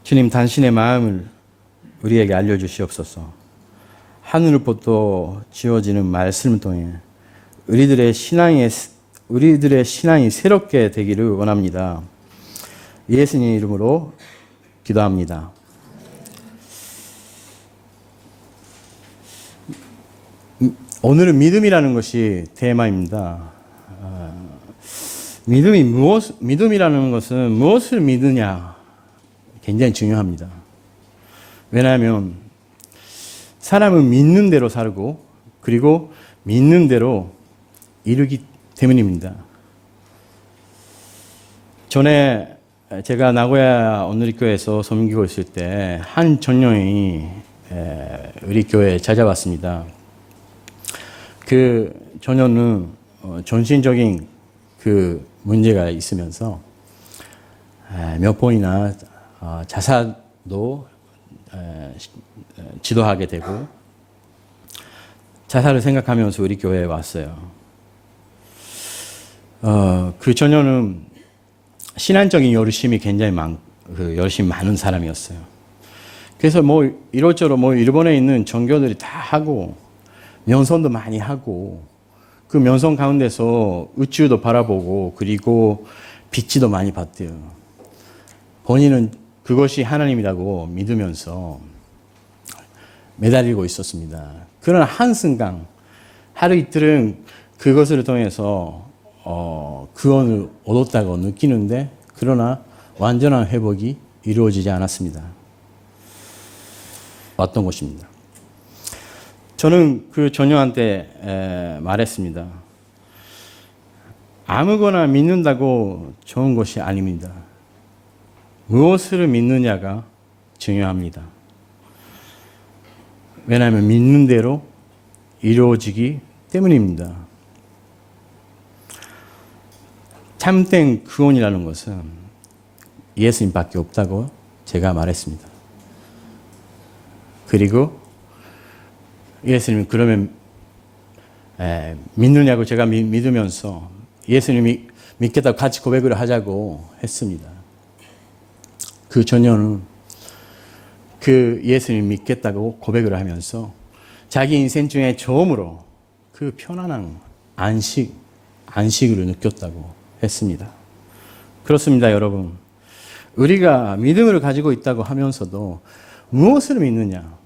주님, 당신의 마음을 우리에게 알려주시옵소서. 하늘로부터 지어지는 말씀을 통해 우리들의 신앙이 새롭게 되기를 원합니다. 예수님 이름으로 기도합니다. 오늘은 믿음이라는 것이 테마입니다. 믿음이라는 것은 무엇을 믿느냐 굉장히 중요합니다. 왜냐하면 사람은 믿는 대로 살고 그리고 믿는 대로 이루기 때문입니다. 전에 제가 나고야 오늘리교회에서 섬기고 있을 때 한 전령이 우리 교회에 찾아왔습니다. 그 전령은 정신적인 그 문제가 있으면서 몇 번이나 자살도 지도하게 되고 자살을 생각하면서 우리 교회에 왔어요. 그 전혀는 신앙적인 열심이 굉장히 열심히 많은 사람이었어요. 그래서 이것저것 일본에 있는 종교들이 다 하고 면선도 많이 하고 그 면선 가운데서宇宙도 바라보고 그리고 빛도 많이 봤대요. 본인은 그것이 하나님이라고 믿으면서 매달리고 있었습니다. 그러나 한순간 하루 이틀은 그것을 통해서 구원을 얻었다고 느끼는데 그러나 완전한 회복이 이루어지지 않았습니다. 왔던 것입니다. 저는 그 전녀한테 말했습니다. 아무거나 믿는다고 좋은 것이 아닙니다. 무엇을 믿느냐가 중요합니다. 왜냐하면 믿는 대로 이루어지기 때문입니다. 참된 구원이라는 것은 예수님밖에 없다고 제가 말했습니다. 그리고 예수님이 그러면 믿느냐고 제가 믿으면서 예수님이 믿겠다고 같이 고백을 하자고 했습니다. 그 전녀는 그 예수님 믿겠다고 고백을 하면서 자기 인생 중에 처음으로 그 편안한 안식을 느꼈다고 했습니다. 그렇습니다, 여러분. 우리가 믿음을 가지고 있다고 하면서도 무엇을 믿느냐?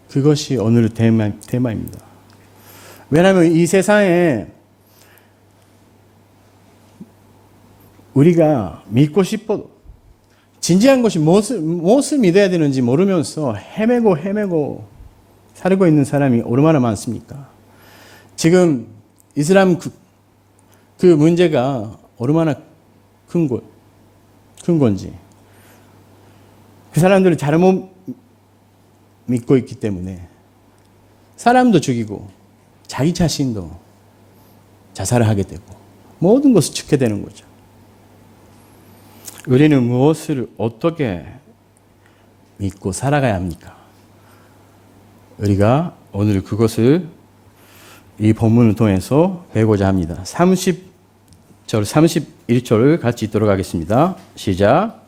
그것이 오늘 테마입니다. 왜냐하면 이 세상에 우리가 믿고 싶어도 진지한 것이 무엇을 믿어야 되는지 모르면서 헤매고 살고 있는 사람이 얼마나 많습니까? 지금 이슬람 그 문제가 얼마나 큰 건지 그 사람들은 잘못 믿고 있기 때문에 사람도 죽이고 자기 자신도 자살을 하게 되고 모든 것을 죽게 되는 거죠. 우리는 무엇을 어떻게 믿고 살아가야 합니까? 우리가 오늘 그것을 이 본문을 통해서 배우고자 합니다. 30절, 31절을 같이 읽도록 하겠습니다. 시작.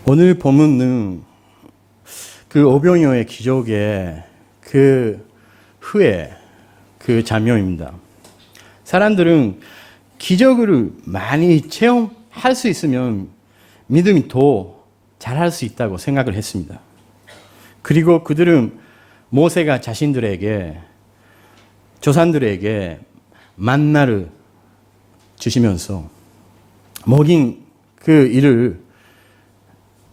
오늘 본문은 그 오병이어의 기적의 그 후에 그 장면입니다. 사람들은 기적을 많이 체험할 수 있으면 믿음이 더 잘할 수 있다고 생각을 했습니다. 그리고 그들은 모세가 자신들에게 조상들에게 만나를 주시면서 먹인 그 일을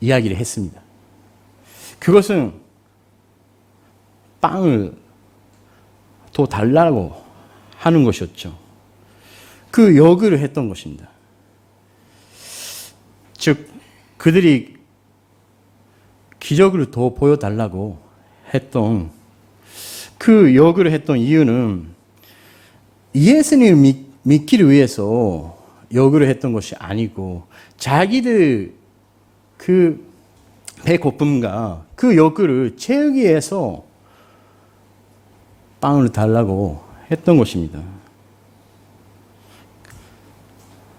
이야기를 했습니다. 그것은 빵을 더 달라고 하는 것이었죠. 그 역을 했던 것입니다. 즉 그들이 기적을 더 보여달라고 했던 그 역을 했던 이유는 예수님을 믿기를 위해서 요구를 했던 것이 아니고 자기들 그 배고픔과 그 요구를 채우기 위해서 빵을 달라고 했던 것입니다.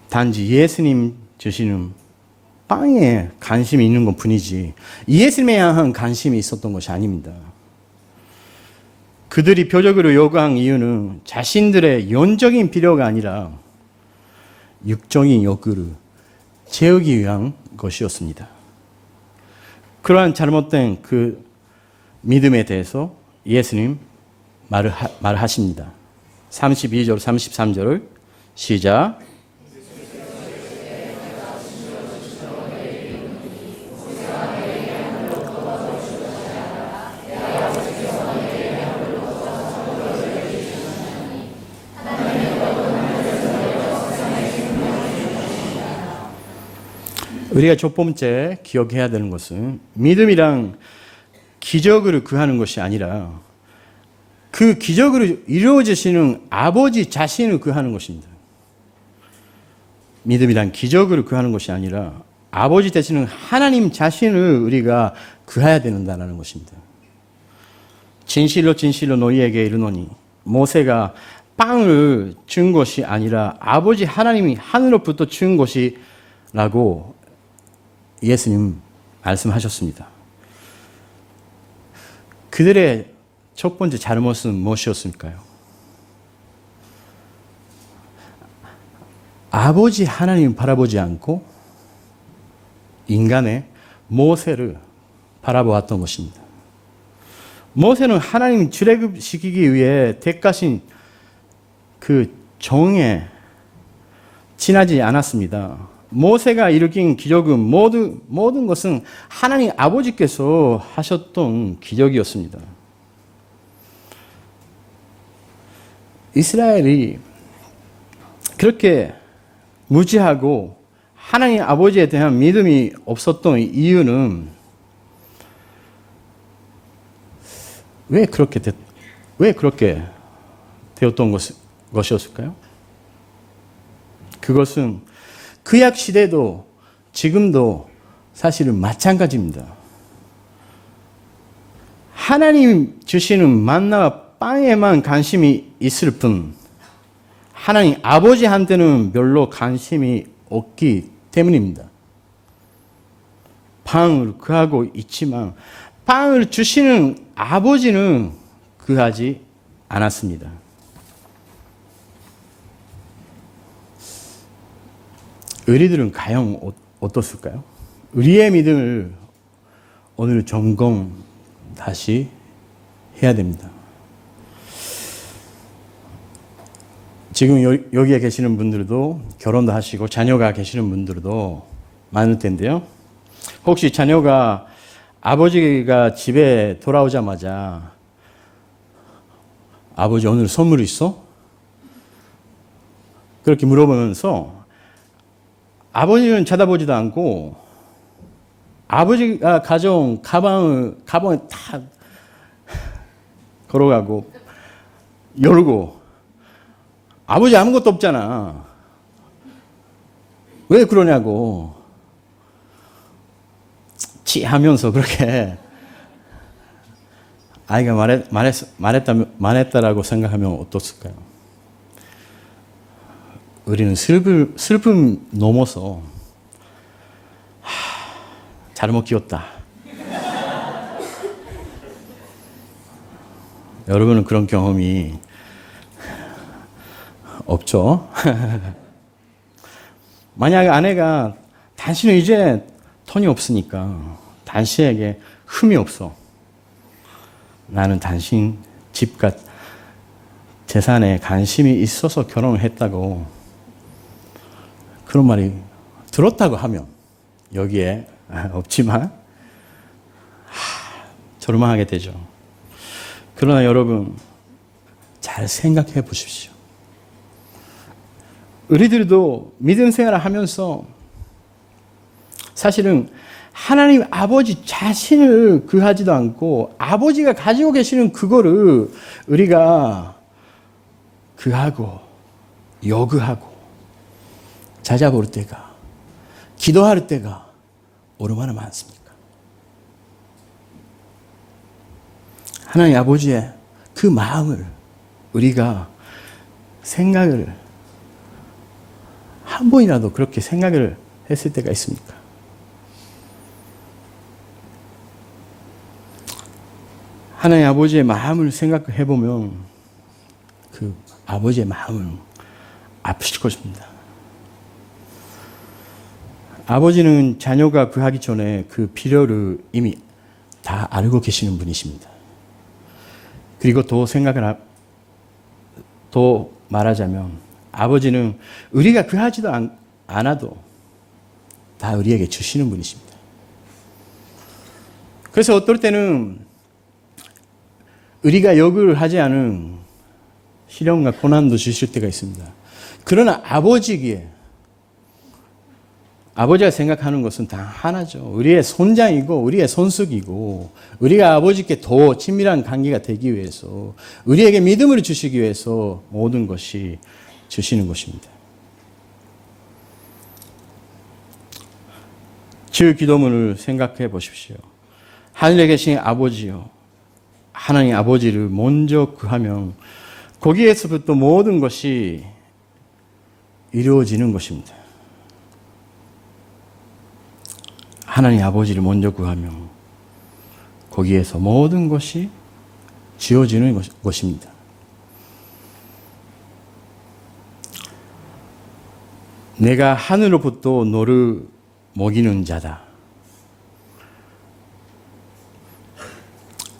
단지 예수님 주시는 빵에 관심이 있는 것 뿐이지 예수님에 향한 관심이 있었던 것이 아닙니다. 그들이 표적으로 요구한 이유는 자신들의 영적인 필요가 아니라 육적인 욕구를 채우기 위한 것이었습니다. 그러한 잘못된 그 믿음에 대해서 예수님 말하십니다. 32절, 33절을 시작. 우리가 첫 번째 기억해야 되는 것은 믿음이란 기적을 구하는 것이 아니라 그 기적을 이루어지시는 아버지 자신을 구하는 것입니다. 믿음이란 기적을 구하는 것이 아니라 아버지 되시는 하나님 자신을 우리가 구해야 된다는 것입니다. 진실로 진실로 너희에게 이르노니 모세가 빵을 준 것이 아니라 아버지 하나님이 하늘로부터 준 것이라고 예수님 말씀하셨습니다. 그들의 첫 번째 잘못은 무엇이었을까요? 아버지 하나님을 바라보지 않고 인간의 모세를 바라보았던 것입니다. 모세는 하나님 출애굽시키기 위해 택하신 그 정에 지나지 않았습니다. 모세가 일으킨 기적은 모든 것은 하나님 아버지께서 하셨던 기적이었습니다. 이스라엘이 그렇게 무지하고 하나님 아버지에 대한 믿음이 없었던 이유는 왜 그렇게 되었던 것이었을까요? 그것은 구약 시대도 지금도 사실은 마찬가지입니다. 하나님 주시는 만나와 빵에만 관심이 있을 뿐 하나님 아버지한테는 별로 관심이 없기 때문입니다. 빵을 구하고 있지만 빵을 주시는 아버지는 구하지 않았습니다. 우리들은 과연 어떻을까요? 우리의 믿음을 오늘 점검 다시 해야 됩니다. 지금 여기에 계시는 분들도 결혼도 하시고 자녀가 계시는 분들도 많을 텐데요. 혹시 자녀가 아버지가 집에 돌아오자마자 아버지 오늘 선물 있어? 그렇게 물어보면서 아버지는 쳐다보지도 않고 아버지가 가져온 가방을 다 걸어가고 열고 아버지 아무것도 없잖아. 왜 그러냐고 하면서 그렇게 아이가 말했다라고 생각하면 어떻을까요? 우리는 슬픔 넘어서 잘못 키웠다. 여러분은 그런 경험이 없죠? 만약 아내가 당신은 이제 돈이 없으니까 당신에게 흠이 없어. 나는 당신 집과 재산에 관심이 있어서 결혼을 했다고 그런 말이 들었다고 하면 여기에 없지만 절망하게 되죠. 그러나 여러분 잘 생각해 보십시오. 우리들도 믿음 생활을 하면서 사실은 하나님 아버지 자신을 구하지도 않고 아버지가 가지고 계시는 그거를 우리가 구하고 요구하고 찾아볼 때가, 기도할 때가 얼마나 많습니까? 하나님 아버지의 그 마음을 우리가 생각을 한 번이라도 그렇게 생각을 했을 때가 있습니까? 하나님 아버지의 마음을 생각해 보면 그 아버지의 마음을 아프실 것입니다. 아버지는 자녀가 구하기 전에 그 필요를 이미 다 알고 계시는 분이십니다. 그리고 더 말하자면 아버지는 우리가 구하지도 않아도 다 우리에게 주시는 분이십니다. 그래서 어떨 때는 우리가 요구를 하지 않은 시련과 고난도 주실 때가 있습니다. 그러나 아버지가 생각하는 것은 다 하나죠. 우리의 손장이고 우리의 손수이고 우리가 아버지께 더 친밀한 관계가 되기 위해서 우리에게 믿음을 주시기 위해서 모든 것이 주시는 것입니다. 주 기도문을 생각해 보십시오. 하늘에 계신 아버지요. 하나님 아버지를 먼저 구하면 거기에서부터 모든 것이 이루어지는 것입니다. 하나님 아버지를 먼저 구하면 거기에서 모든 것이 지어지는 것입니다. 내가 하늘로부터 너를 먹이는 자다.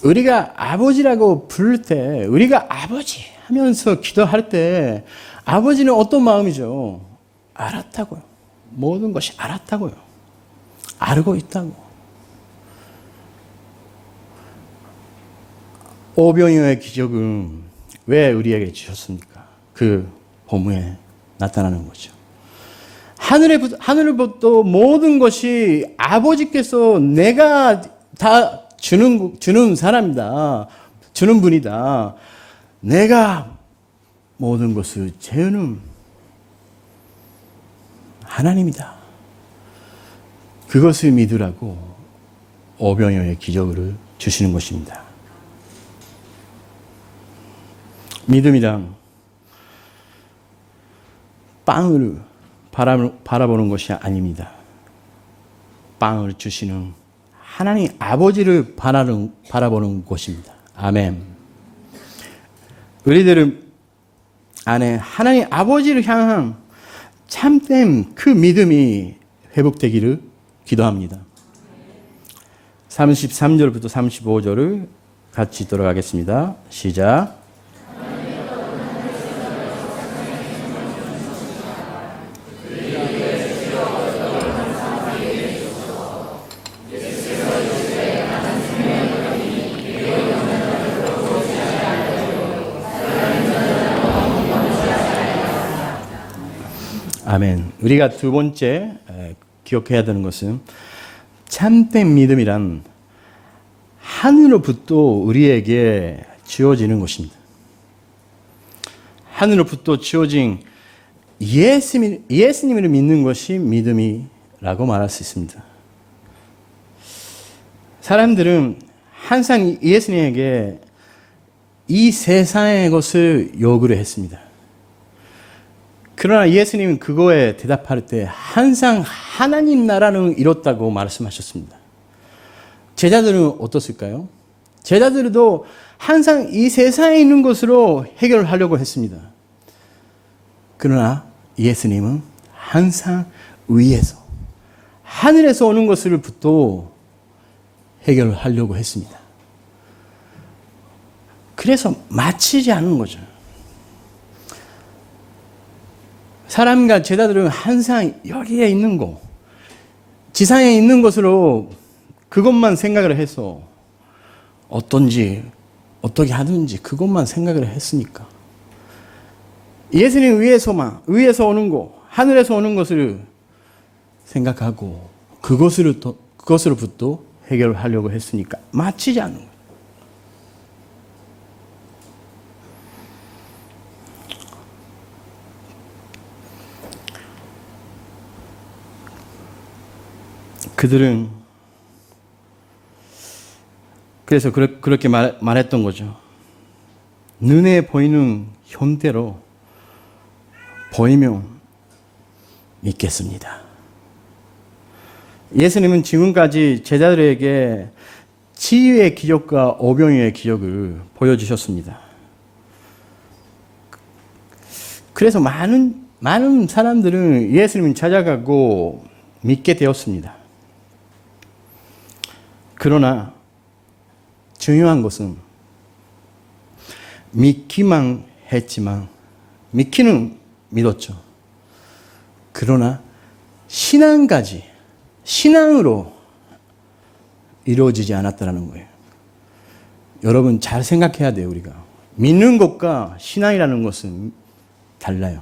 우리가 아버지라고 부를 때, 우리가 아버지 하면서 기도할 때 아버지는 어떤 마음이죠? 알았다고요. 모든 것이 알았다고요. 알고 있다고. 오병이어의 기적은 왜 우리에게 주셨습니까? 그 본문에 나타나는 거죠. 하늘로부터 모든 것이 아버지께서 내가 다 주는 사람이다. 주는 분이다. 내가 모든 것을 재우는 하나님이다. 그것을 믿으라고 오병이어의 기적을 주시는 것입니다. 믿음이란 빵을 바라보는 것이 아닙니다. 빵을 주시는 하나님 아버지를 바라보는 것입니다. 아멘. 우리들 안에 하나님 아버지를 향한 참된 그 믿음이 회복되기를 기도합니다. 33절부터 35절을 같이 들어가겠습니다. 시작. 아멘. 우리가 두 번째 기억해야 되는 것은 참된 믿음이란 하늘로부터 우리에게 주어지는 것입니다. 하늘로부터 주어진 예수님을 믿는 것이 믿음이라고 말할 수 있습니다. 사람들은 항상 예수님에게 이 세상의 것을 요구를 했습니다. 그러나 예수님은 그거에 대답할 때 항상 하나님 나라는 이뤘다고 말씀하셨습니다. 제자들은 어떻을까요? 제자들도 항상 이 세상에 있는 것으로 해결하려고 했습니다. 그러나 예수님은 항상 위에서 하늘에서 오는 것을부터 해결하려고 했습니다. 그래서 맞히지 않는 거죠. 사람과 제자들은 항상 여기에 있는 거, 지상에 있는 것으로 그것만 생각을 해서 어떤지, 어떻게 하든지 그것만 생각을 했으니까. 예수님 위에서 오는 거, 하늘에서 오는 것을 생각하고 그것으로부터 해결하려고 했으니까 맞히지 않는 거예요. 그들은 그래서 그렇게 말했던 거죠. 눈에 보이는 형태로 보이면 믿겠습니다. 예수님은 지금까지 제자들에게 치유의 기적과 오병이의 기적을 보여주셨습니다. 그래서 많은 사람들은 예수님을 찾아가고 믿게 되었습니다. 그러나 중요한 것은 믿기만 했지만, 믿기는 믿었죠. 그러나 신앙으로 이루어지지 않았다는 거예요. 여러분 잘 생각해야 돼요. 우리가 믿는 것과 신앙이라는 것은 달라요.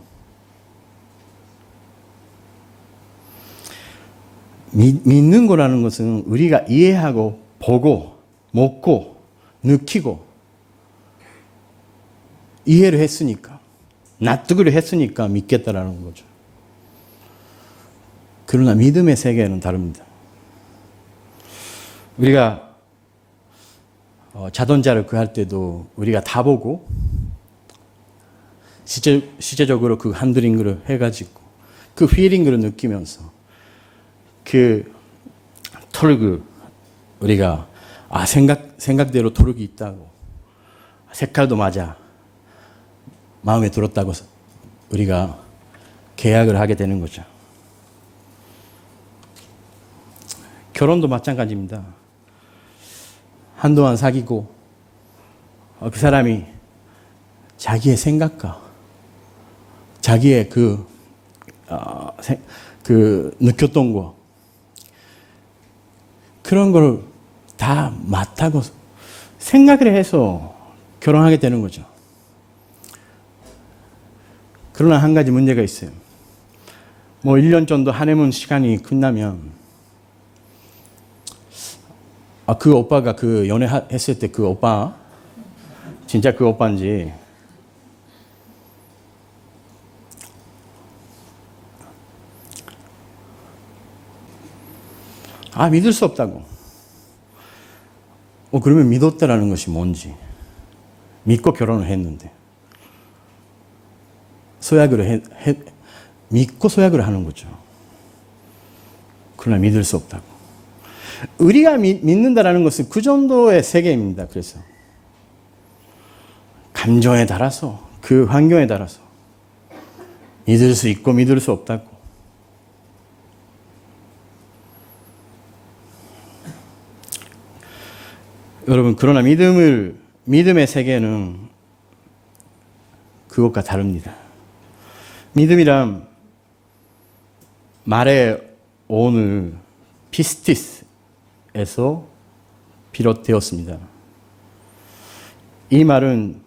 믿는 거라는 것은 우리가 이해하고 보고 먹고 느끼고 이해를 했으니까, 납득을 했으니까 믿겠다라는 거죠. 그러나 믿음의 세계는 다릅니다. 우리가 자동차를 구할 때도 우리가 다 보고 실제적으로 그 핸들링을 해가지고 그 피링을 느끼면서 그 토르그 우리가 생각대로 토르기 있다고, 색깔도 맞아, 마음에 들었다고 우리가 계약을 하게 되는 거죠. 결혼도 마찬가지입니다. 한동안 사귀고 그 사람이 자기의 생각과 자기의 그 느꼈던 거, 그런 걸 다 맞다고 생각을 해서 결혼하게 되는 거죠. 그러나 한 가지 문제가 있어요. 1년 정도 하네문 시간이 끝나면 그 오빠가 그 연애했을 때 그 오빠 진짜 그 오빠인지 믿을 수 없다고. 그러면 믿었다라는 것이 뭔지, 믿고 결혼을 했는데 믿고 소약을 하는 거죠. 그러나 믿을 수 없다고. 우리가 믿는다라는 것은 그 정도의 세계입니다. 그래서 감정에 따라서, 그 환경에 따라서 믿을 수 있고 믿을 수 없다고. 여러분, 그러나 믿음의 세계는 그것과 다릅니다. 믿음이란 말의 오늘 피스티스에서 비롯되었습니다. 이 말은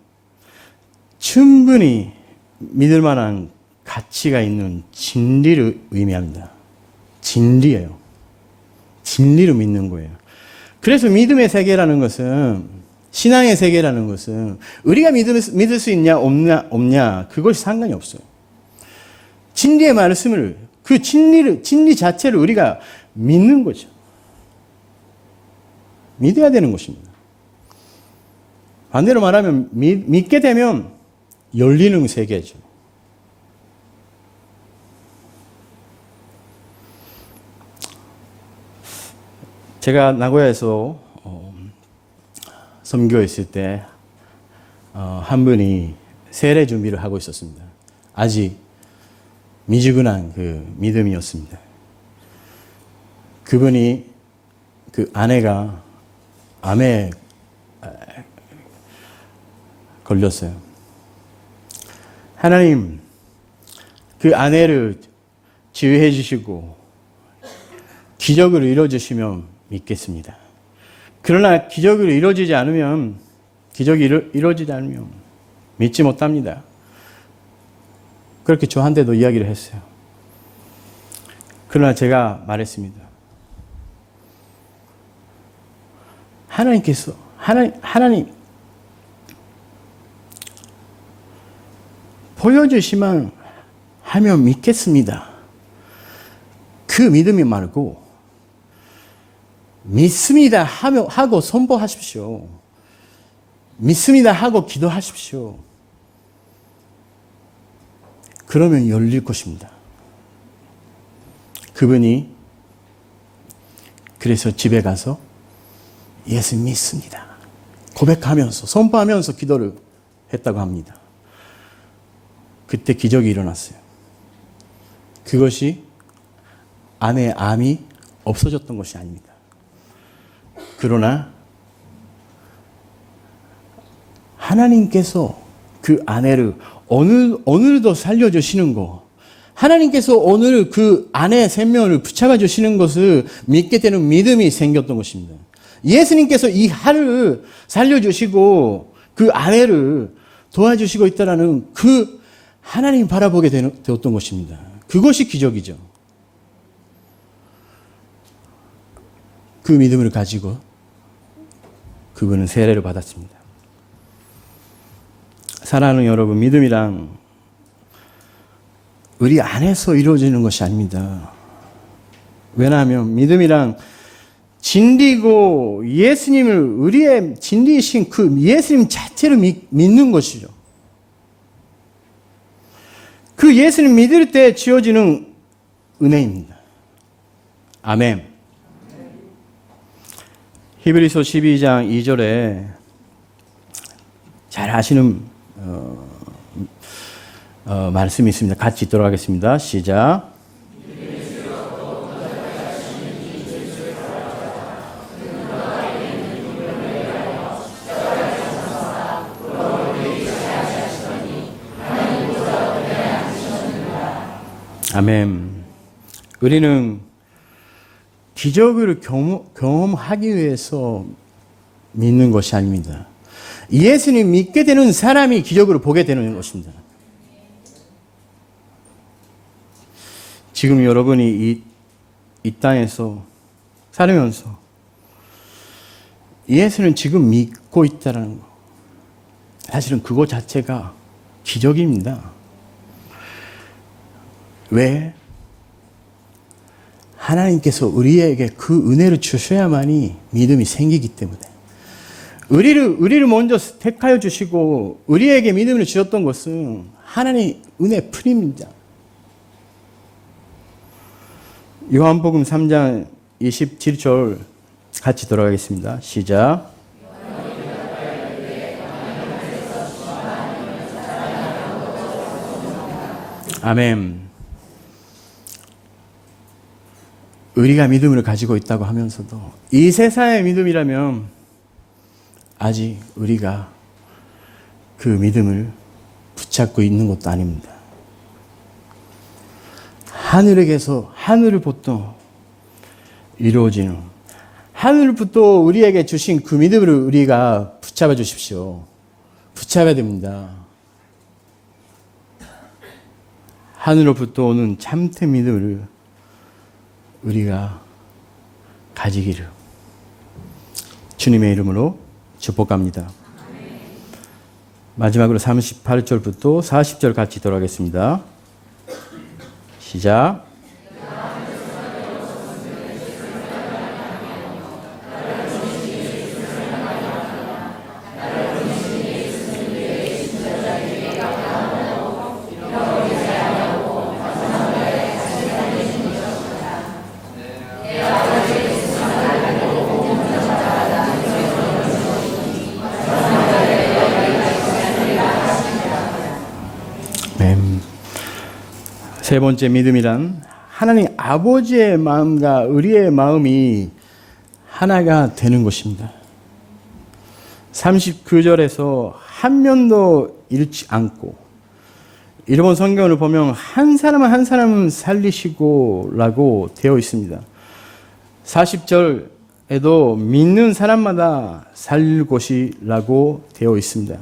충분히 믿을 만한 가치가 있는 진리를 의미합니다. 진리예요. 진리를 믿는 거예요. 그래서 믿음의 세계라는 것은, 신앙의 세계라는 것은 우리가 믿을 수 있냐 없냐 그것이 상관이 없어요. 진리의 말씀을, 그 진리 자체를 우리가 믿는 거죠. 믿어야 되는 것입니다. 반대로 말하면 믿게 되면 열리는 세계죠. 제가 나고야에서 선교했을 때 한 분이 세례 준비를 하고 있었습니다. 아직 미지근한 그 믿음이었습니다. 그분이 그 아내가 암에 걸렸어요. 하나님, 그 아내를 치유해 주시고 기적을 이루어주시면 믿겠습니다. 그러나 기적이 이루어지지 않으면 믿지 못합니다. 그렇게 저한테도 이야기를 했어요. 그러나 제가 말했습니다. 하나님 보여주시면 하면 믿겠습니다. 그 믿음이 말고 믿습니다 하고 선포하십시오. 믿습니다 하고 기도하십시오. 그러면 열릴 것입니다. 그분이 그래서 집에 가서 예수 믿습니다 고백하면서 선포하면서 기도를 했다고 합니다. 그때 기적이 일어났어요. 그것이 아내의 암이 없어졌던 것이 아닙니다. 그러나 하나님께서 그 아내를 오늘도 살려주시는 거, 하나님께서 오늘 그 아내의 생명을 붙잡아 주시는 것을 믿게 되는 믿음이 생겼던 것입니다. 예수님께서 이 하루를 살려주시고 그 아내를 도와주시고 있다는 그 하나님 바라보게 되었던 것입니다. 그것이 기적이죠. 그 믿음을 가지고 그분은 세례를 받았습니다. 사랑하는 여러분, 믿음이란 우리 안에서 이루어지는 것이 아닙니다. 왜냐하면 믿음이란 진리고 예수님을 우리의 진리이신 그 예수님 자체를 믿는 것이죠. 그 예수님 믿을 때 지어지는 은혜입니다. 아멘. 히브리서 12장 2절에 잘 아시는 말씀이 있습니다. 같이 읽도록 하겠습니다. 시작. 아멘. 우리는 기적을 경험하기 위해서 믿는 것이 아닙니다. 예수님 믿게 되는 사람이 기적을 보게 되는 것입니다. 지금 여러분이 이 땅에서 살면서 예수는 지금 믿고 있다는 것, 사실은 그것 자체가 기적입니다. 왜? 하나님께서 우리에게 그 은혜를 주셔야만이 믿음이 생기기 때문에. 우리를 먼저 택하여 주시고 우리에게 믿음을 주셨던 것은 하나님의 은혜 뿐입니다. 요한복음 3장 27절 같이 돌아가겠습니다. 시작. 아멘. 우리가 믿음을 가지고 있다고 하면서도 이 세상의 믿음이라면 아직 우리가 그 믿음을 붙잡고 있는 것도 아닙니다. 하늘에게서 하늘을부터 이루어지는, 하늘부터 우리에게 주신 그 믿음을 우리가 붙잡아 주십시오. 붙잡아야 됩니다. 하늘로부터 오는 참된 믿음을 우리가 가지기를 주님의 이름으로 축복합니다. 마지막으로 38절부터 40절 같이 돌아가겠습니다. 시작. 세 번째 믿음이란 하나님 아버지의 마음과 우리의 마음이 하나가 되는 것입니다. 39절에서 한 면도 잃지 않고, 일본 성경을 보면 한 사람 한 사람은 살리시고 라고 되어 있습니다. 40절에도 믿는 사람마다 살릴 것이라고 되어 있습니다.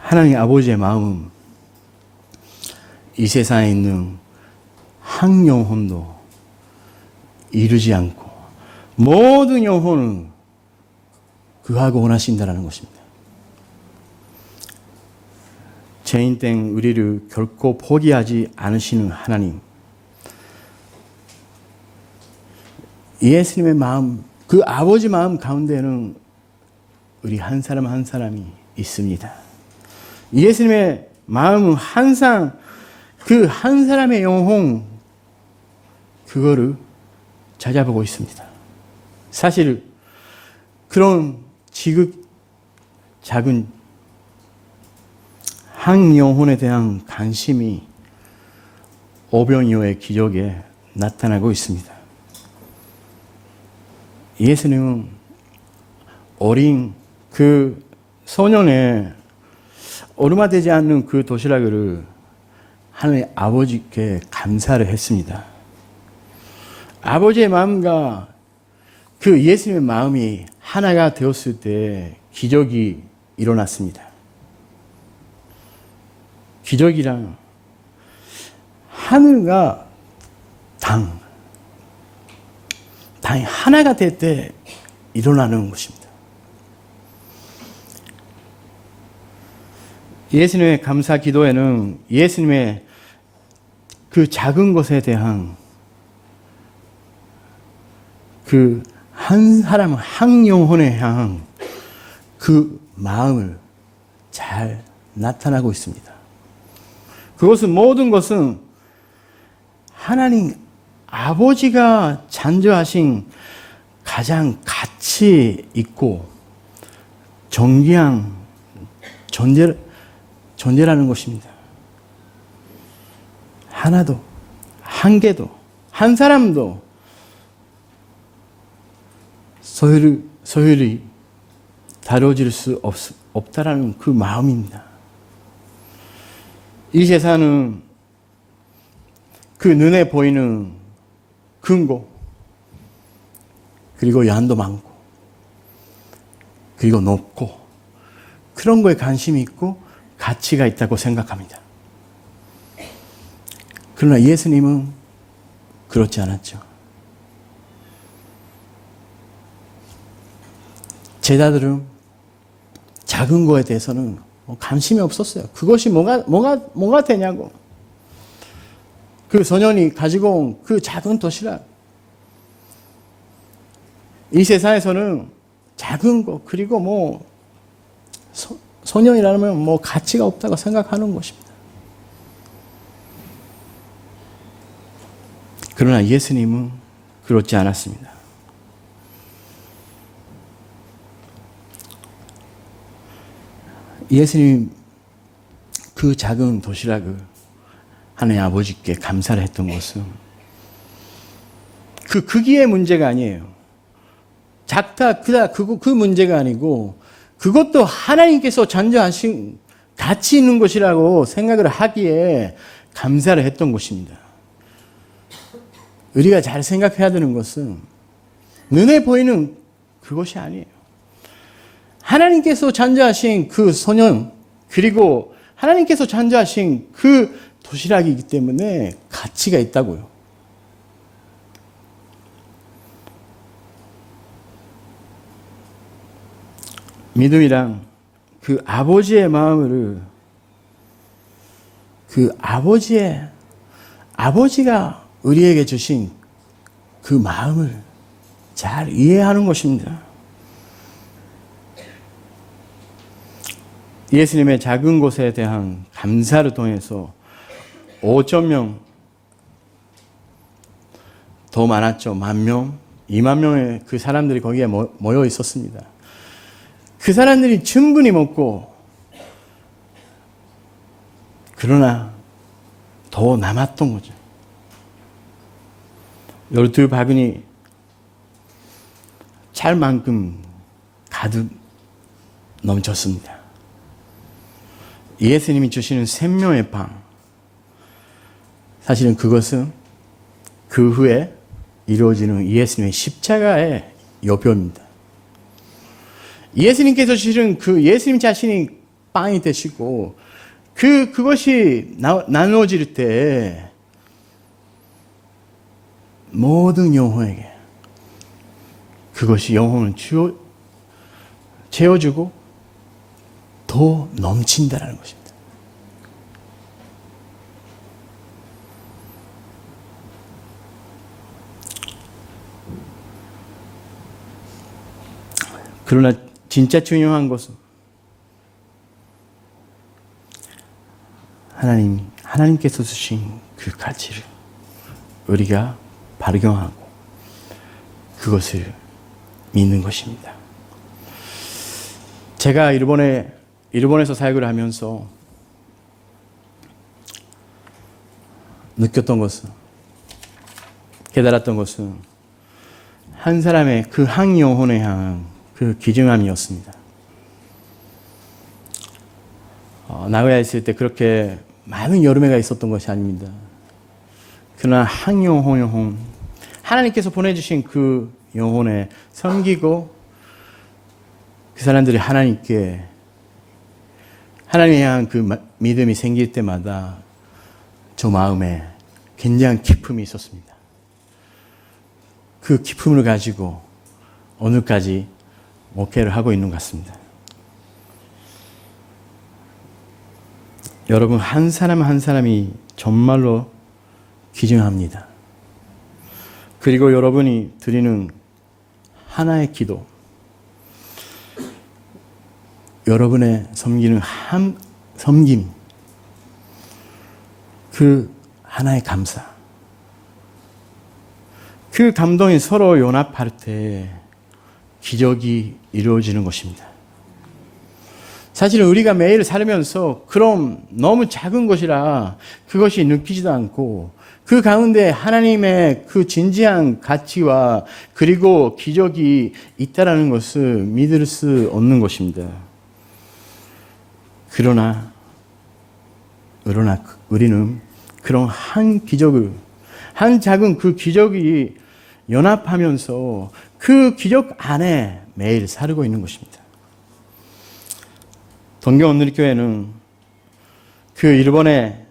하나님 아버지의 마음은 이 세상에 있는 한 영혼도 이루지 않고 모든 영혼을 그하고 원하신다는 것입니다. 죄인 된 우리를 결코 포기하지 않으시는 하나님, 예수님의 마음, 그 아버지 마음 가운데는 우리 한 사람 한 사람이 있습니다. 예수님의 마음은 항상 그 한 사람의 영혼, 그거를 찾아보고 있습니다. 사실 그런 작은 한 영혼에 대한 관심이 오병이어의 기적에 나타나고 있습니다. 예수님은 어린 그 소년의 얼마 되지 않는 그 도시락을 하나님 아버지께 감사를 했습니다. 아버지의 마음과 그 예수님의 마음이 하나가 되었을 때 기적이 일어났습니다. 기적이란 하늘과 땅이 하나가 될 때 일어나는 것입니다. 예수님의 감사 기도에는 예수님의 그 작은 것에 대한 그 한 사람, 한 영혼에 향한 그 마음을 잘 나타나고 있습니다. 그것은 모든 것은 하나님 아버지가 창조하신 가장 가치 있고 존귀한 존재라는 것입니다. 하나도, 한 개도, 한 사람도 소홀히 다뤄질 수 없다라는 그 마음입니다. 이 세상은 그 눈에 보이는 근고, 그리고 양도 많고, 그리고 높고, 그런 거에 관심이 있고 가치가 있다고 생각합니다. 그러나 예수님은 그렇지 않았죠. 제자들은 작은 거에 대해서는 관심이 없었어요. 그것이 뭐가 되냐고. 그 소년이 가지고 온 그 작은 도시락. 이 세상에서는 작은 거, 그리고 소년이라면 가치가 없다고 생각하는 것입니다. 그러나 예수님은 그렇지 않았습니다. 예수님 그 작은 도시락을 하나님 아버지께 감사를 했던 것은 그 크기의 문제가 아니에요. 작다, 크다, 그 문제가 아니고 그것도 하나님께서 창조하신 가치 있는 것이라고 생각을 하기에 감사를 했던 것입니다. 우리가 잘 생각해야 되는 것은 눈에 보이는 그것이 아니에요. 하나님께서 창조하신 그 소년, 그리고 하나님께서 창조하신 그 도시락이기 때문에 가치가 있다고요. 믿음이랑 그 아버지의 마음을, 그 아버지가 우리에게 주신 그 마음을 잘 이해하는 것입니다. 예수님의 작은 곳에 대한 감사를 통해서 5,000명, 더 많았죠. 10,000명, 20,000명의 그 사람들이 거기에 모여 있었습니다. 그 사람들이 충분히 먹고, 그러나 더 남았던 거죠. 12바구니 찰만큼 가득 넘쳤습니다. 예수님이 주시는 생명의 빵, 사실은 그것은 그 후에 이루어지는 예수님의 십자가의 여표입니다. 예수님께서 주시는 그 예수님 자신이 빵이 되시고 그것이 나누어질 때 모든 영혼에게 그것이 영혼을 채워주고 더 넘친다는 것입니다. 그러나 진짜 중요한 것은 하나님께서 주신 그 가치를 우리가 발견하고 그것을 믿는 것입니다. 제가 일본에서 사역을 하면서 느꼈던 것은, 깨달았던 것은 한 사람의 그 한 영혼에 향한 그 귀중함이었습니다. 나고야에 있을 때 그렇게 많은 여름해가 있었던 것이 아닙니다. 그러나 한 영혼, 하나님께서 보내주신 그 영혼에 섬기고 그 사람들이 하나님에 향한 그 믿음이 생길 때마다 저 마음에 굉장한 기쁨이 있었습니다. 그 기쁨을 가지고 오늘까지 목회를 하고 있는 것 같습니다. 여러분, 한 사람 한 사람이 정말로 귀중합니다. 그리고 여러분이 드리는 하나의 기도, 여러분의 섬기는 섬김, 그 하나의 감사, 그 감동이 서로 연합할 때 기적이 이루어지는 것입니다. 사실은 우리가 매일 살면서 그럼 너무 작은 것이라 그것이 느끼지도 않고 그 가운데 하나님의 그 진지한 가치와 그리고 기적이 있다라는 것을 믿을 수 없는 것입니다. 그러나 우리는 그런 한 기적을, 한 작은 그 기적이 연합하면서 그 기적 안에 매일 살고 있는 것입니다. 동경 온누리교회는 그 일본에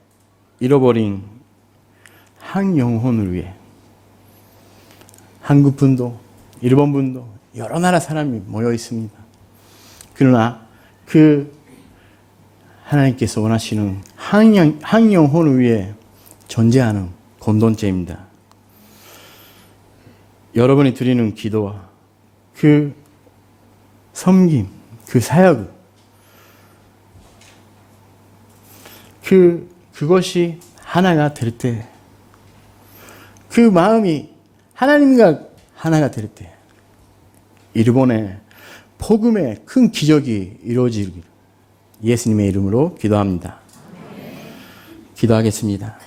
잃어버린 한 영혼을 위해 한국 분도 일본 분도 여러 나라 사람이 모여 있습니다. 그러나 그 하나님께서 원하시는 한 영혼을 위해 존재하는 공동체입니다. 여러분이 드리는 기도와 그 섬김, 그 사역, 그것이 하나가 될 때, 그 마음이 하나님과 하나가 될 때, 일본의 복음의 큰 기적이 이루어지길 예수님의 이름으로 기도합니다. 기도하겠습니다.